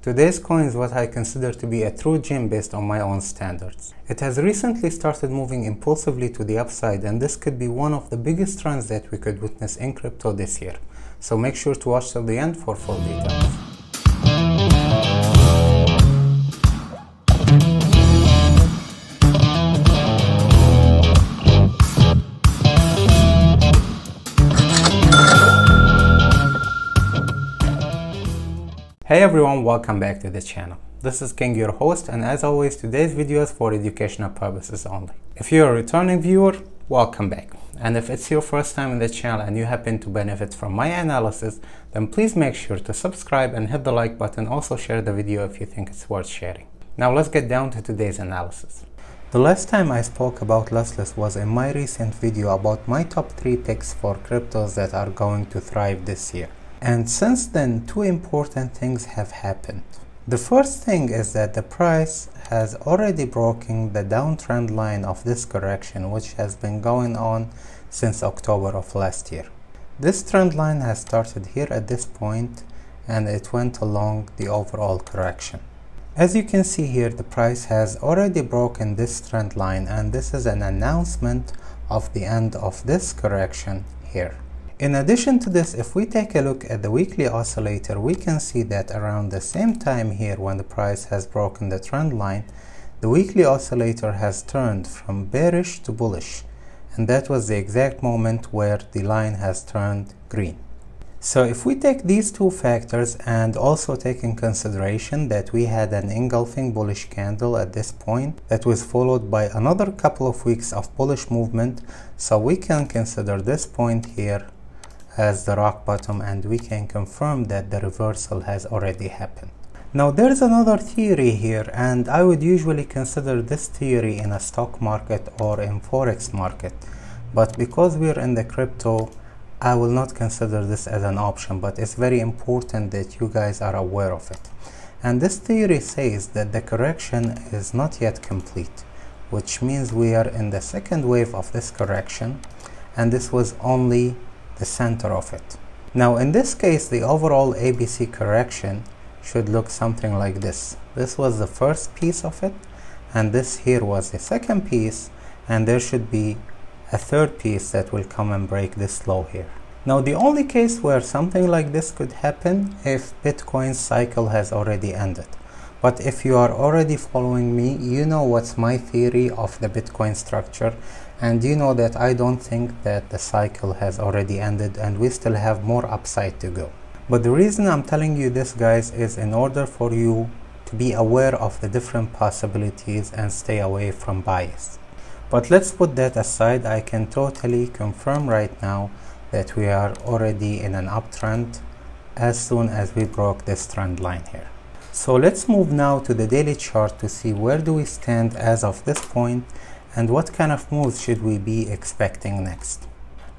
Today's coin is what I consider to be a true gem based on my own standards. It has recently started moving impulsively to the upside, and this could be one of the biggest trends that we could witness in crypto this year. So make sure to watch till the end for full details. Hey everyone, welcome back to the channel. This is King, your host, and as always, today's video is for educational purposes only. If you're a returning viewer, welcome back. And if it's your first time in the channel and you happen to benefit from my analysis, then please make sure to subscribe and hit the like button. Also share the video if you think it's worth sharing. Now let's get down to today's analysis. The last time I spoke about Lossless was in my recent video about my top 3 picks for cryptos that are going to thrive this year. And since then, two important things have happened. The first thing is that the price has already broken the downtrend line of this correction, which has been going on since October of last year. This trend line has started here at this point, and it went along the overall correction. As you can see here, the price has already broken this trend line, and this is an announcement of the end of this correction here. In addition to this, if we take a look at the weekly oscillator, we can see that around the same time here, when the price has broken the trend line, the weekly oscillator has turned from bearish to bullish, and that was the exact moment where the line has turned green. So if we take these two factors and also take in consideration that we had an engulfing bullish candle at this point that was followed by another couple of weeks of bullish movement, so we can consider this point here as the rock bottom, and we can confirm that the reversal has already happened. Now there's another theory here, and I would usually consider this theory in a stock market or in forex market, but because we're in the crypto, I will not consider this as an option, but it's very important that you guys are aware of it. And this theory says that the correction is not yet complete, which means we are in the second wave of this correction, and this was only the center of it. Now in this case, the overall ABC correction should look something like this. This was the first piece of it, and this here was the second piece, and there should be a third piece that will come and break this low here. Now the only case where something like this could happen if Bitcoin's cycle has already ended. But if you are already following me, you know what's my theory of the Bitcoin structure, and you know that I don't think that the cycle has already ended and we still have more upside to go. But the reason I'm telling you this, guys, is in order for you to be aware of the different possibilities and stay away from bias. But let's put that aside. I can totally confirm right now that we are already in an uptrend as soon as we broke this trend line here. So let's move now to the daily chart to see where do we stand as of this point and what kind of moves should we be expecting next.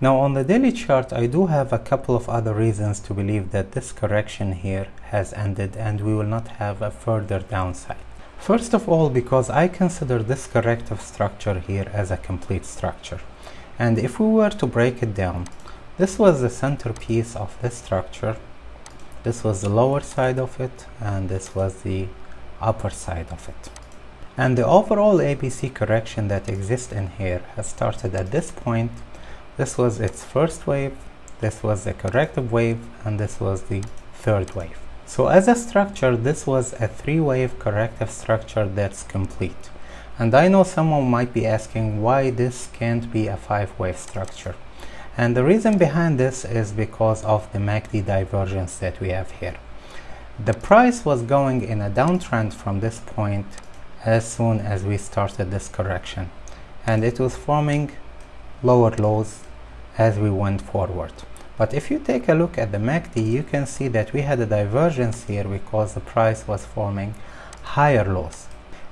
Now on the daily chart, I do have a couple of other reasons to believe that this correction here has ended and we will not have a further downside. First of all, because I consider this corrective structure here as a complete structure. And if we were to break it down, this was the centerpiece of this structure. This was the lower side of it, and this was the upper side of it. And the overall ABC correction that exists in here has started at this point. This was its first wave, this was the corrective wave, and this was the third wave. So as a structure, this was a 3-wave corrective structure that's complete. And I know someone might be asking why this can't be a 5-wave structure. And the reason behind this is because of the MACD divergence that we have here. The price was going in a downtrend from this point as soon as we started this correction, and it was forming lower lows as we went forward. But if you take a look at the MACD, you can see that we had a divergence here because the price was forming higher lows,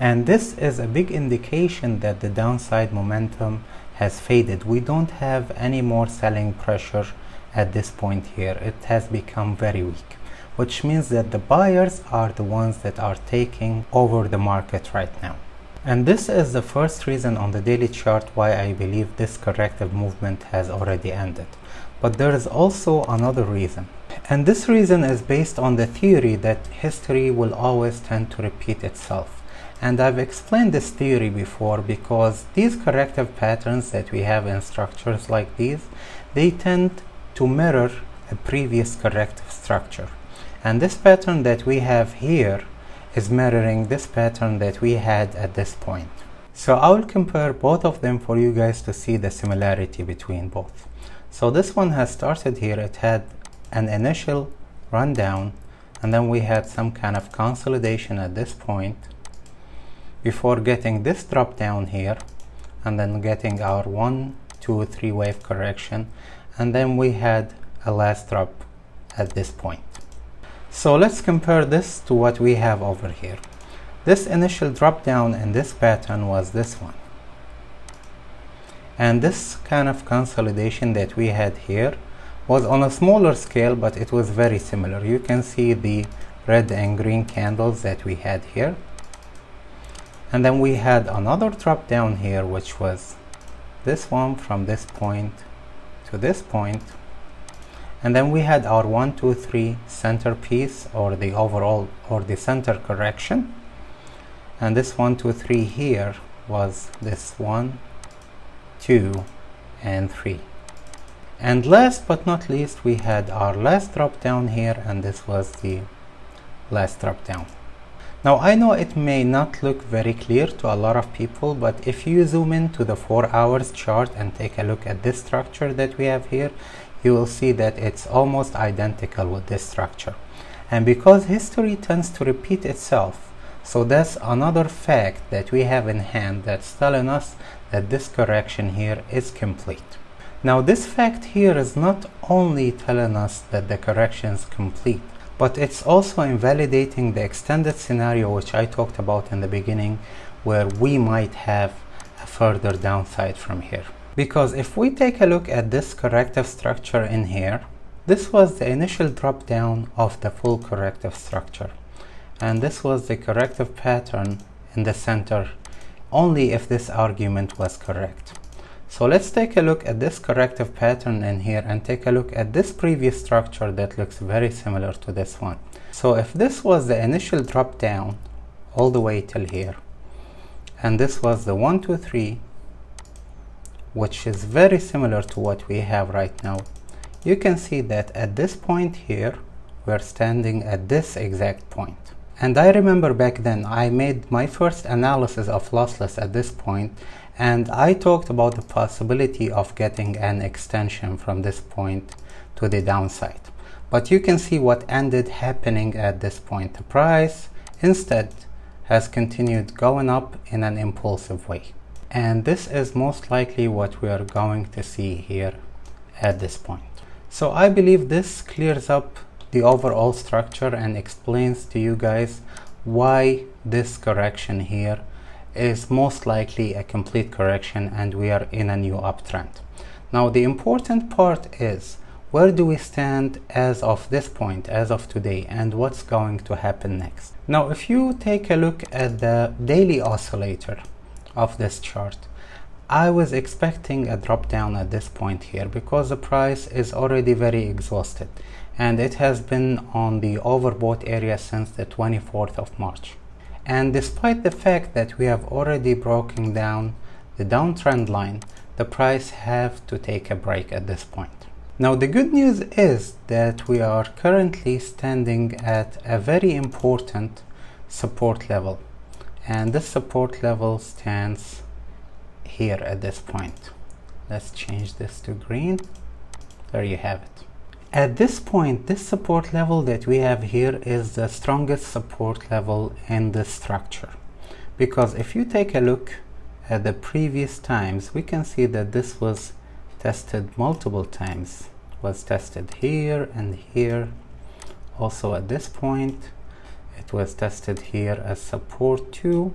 and this is a big indication that the downside momentum has faded. We don't have any more selling pressure at this point here. It has become very weak, which means that the buyers are the ones that are taking over the market right now. And this is the first reason on the daily chart why I believe this corrective movement has already ended. But there is also another reason. And this reason is based on the theory that history will always tend to repeat itself. And I've explained this theory before because these corrective patterns that we have in structures like these, they tend to mirror a previous corrective structure. And this pattern that we have here is mirroring this pattern that we had at this point. So I will compare both of them for you guys to see the similarity between both. So this one has started here, it had an initial rundown, and then we had some kind of consolidation at this point before getting this drop down here, and then getting our 1, 2, 3 wave correction, and then we had a last drop at this point. So let's compare this to what we have over here. This initial drop down in this pattern was this one, and this kind of consolidation that we had here was on a smaller scale, but it was very similar. You can see the red and green candles that we had here, and then we had another drop down here, which was this one from this point to this point, and then we had our 1, 2, 3 centerpiece, or the overall or the center correction, and this 1, 2, 3 here was this 1, 2 and 3. And last but not least, we had our last drop down here, and this was the last drop down. Now I know it may not look very clear to a lot of people, but if you zoom into the 4 hours chart and take a look at this structure that we have here, you will see that it's almost identical with this structure. And because history tends to repeat itself, so that's another fact that we have in hand that's telling us that this correction here is complete. Now this fact here is not only telling us that the correction is complete, but it's also invalidating the extended scenario which I talked about in the beginning, where we might have a further downside from here. Because if we take a look at this corrective structure in here, this was the initial drop down of the full corrective structure, and this was the corrective pattern in the center only if this argument was correct. So let's take a look at this corrective pattern in here and take a look at this previous structure that looks very similar to this one. So if this was the initial drop down all the way till here, and this was the 1, 2, 3, which is very similar to what we have right now, you can see that at this point here, we're standing at this exact point. And I remember back then I made my first analysis of lossless at this point, and I talked about the possibility of getting an extension from this point to the downside. But you can see what ended happening at this point. The price instead has continued going up in an impulsive way. And this is most likely what we are going to see here at this point. So I believe this clears up the overall structure and explains to you guys why this correction here is most likely a complete correction and we are in a new uptrend. Now the important part is, where do we stand as of this point, as of today, and what's going to happen next? Now if you take a look at the daily oscillator of this chart, I was expecting a drop down at this point here because the price is already very exhausted and it has been on the overbought area since the 24th of March. And despite the fact that we have already broken down the downtrend line, the price have to take a break at this point. Now the good news is that we are currently standing at a very important support level, and this support level stands here at this point. Let's change this to green. There you have it. At this point, this support level that we have here is the strongest support level in this structure, because if you take a look at the previous times, we can see that this was tested multiple times. It was tested here and here. Also at this point, it was tested here as support too,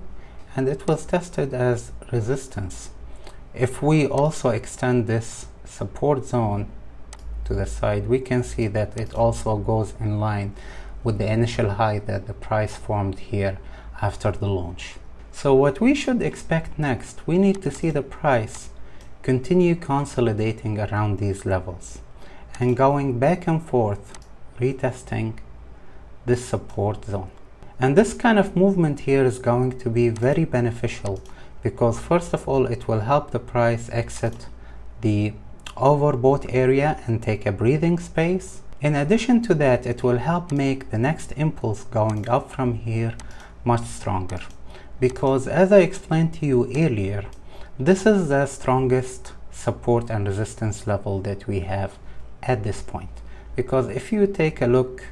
and it was tested as resistance. If we also extend this support zone to the side, we can see that it also goes in line with the initial high that the price formed here after the launch. So what we should expect next, we need to see the price continue consolidating around these levels and going back and forth retesting this support zone. And this kind of movement here is going to be very beneficial because first of all, it will help the price exit the overbought area and take a breathing space. In addition to that, it will help make the next impulse going up from here much stronger. Because as I explained to you earlier, this is the strongest support and resistance level that we have at this point. Because if you take a look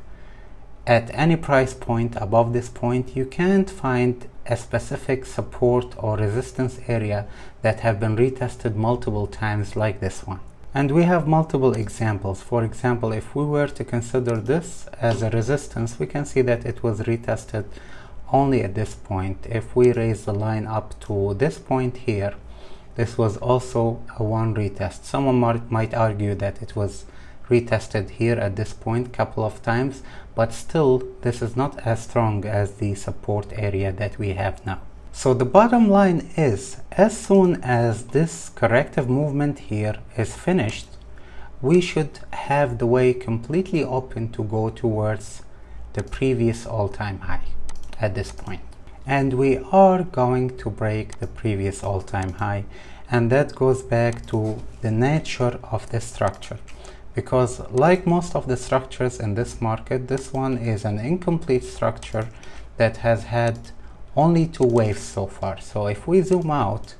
at any price point above this point, you can't find a specific support or resistance area that have been retested multiple times like this one. And we have multiple examples. For example, if we were to consider this as a resistance, we can see that it was retested only at this point. If we raise the line up to this point here, this was also a one retest. Someone might argue that it was retested here at this point a couple of times, but still this is not as strong as the support area that we have now. So the bottom line is, as soon as this corrective movement here is finished, we should have the way completely open to go towards the previous all-time high at this point. And we are going to break the previous all-time high, and that goes back to the nature of the structure. Because like most of the structures in this market, this one is an incomplete structure that has had only two waves so far. So if we zoom out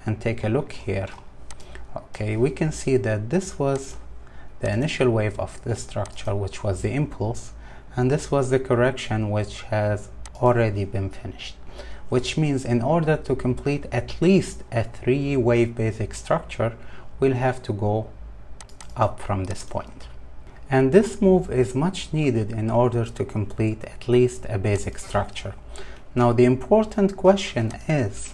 and take a look here, okay, we can see that this was the initial wave of this structure, which was the impulse, and this was the correction, which has already been finished. Which means in order to complete at least a 3-wave basic structure, we'll have to go up from this point. And this move is much needed in order to complete at least a basic structure. Now the important question is,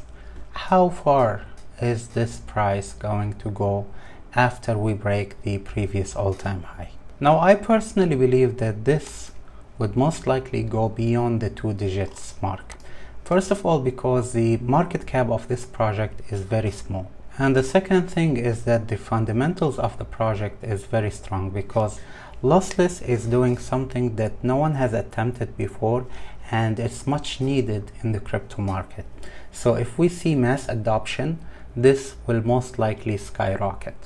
how far is this price going to go after we break the previous all-time high? Now I personally believe that this would most likely go beyond the 2 digits mark. First of all, because the market cap of this project is very small. And the second thing is that the fundamentals of the project is very strong, because Lossless is doing something that no one has attempted before, and it's much needed in the crypto market. So if we see mass adoption, this will most likely skyrocket.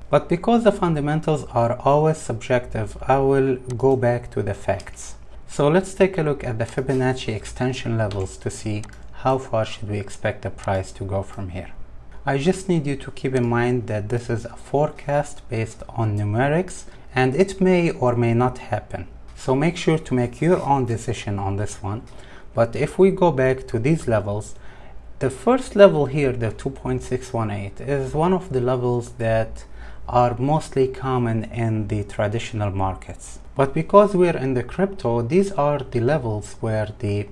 But because the fundamentals are always subjective, I will go back to the facts. So let's take a look at the Fibonacci extension levels to see how far should we expect the price to go from here. I just need you to keep in mind that this is a forecast based on numerics, and it may or may not happen. So make sure to make your own decision on this one. But if we go back to these levels, the first level here, the 2.618, is one of the levels that are mostly common in the traditional markets. But because we're in the crypto, these are the levels where the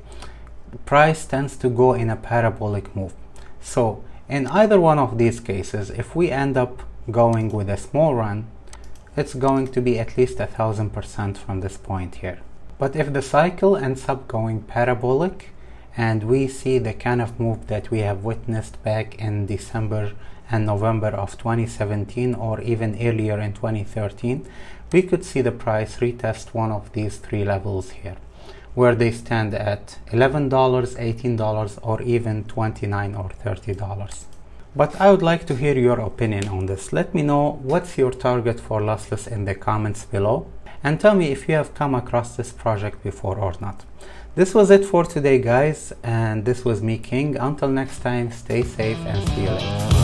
price tends to go in a parabolic move. So in either one of these cases, if we end up going with a small run, it's going to be at least 1000% from this point here. But if the cycle ends up going parabolic and we see the kind of move that we have witnessed back in December and November of 2017, or even earlier in 2013, we could see the price retest one of these 3 levels here, where they stand at $11, $18, or even $29 or $30. But I would like to hear your opinion on this. Let me know what's your target for Lossless in the comments below, and tell me if you have come across this project before or not. This was it for today, guys, and this was me, King. Until next time, stay safe and see you later.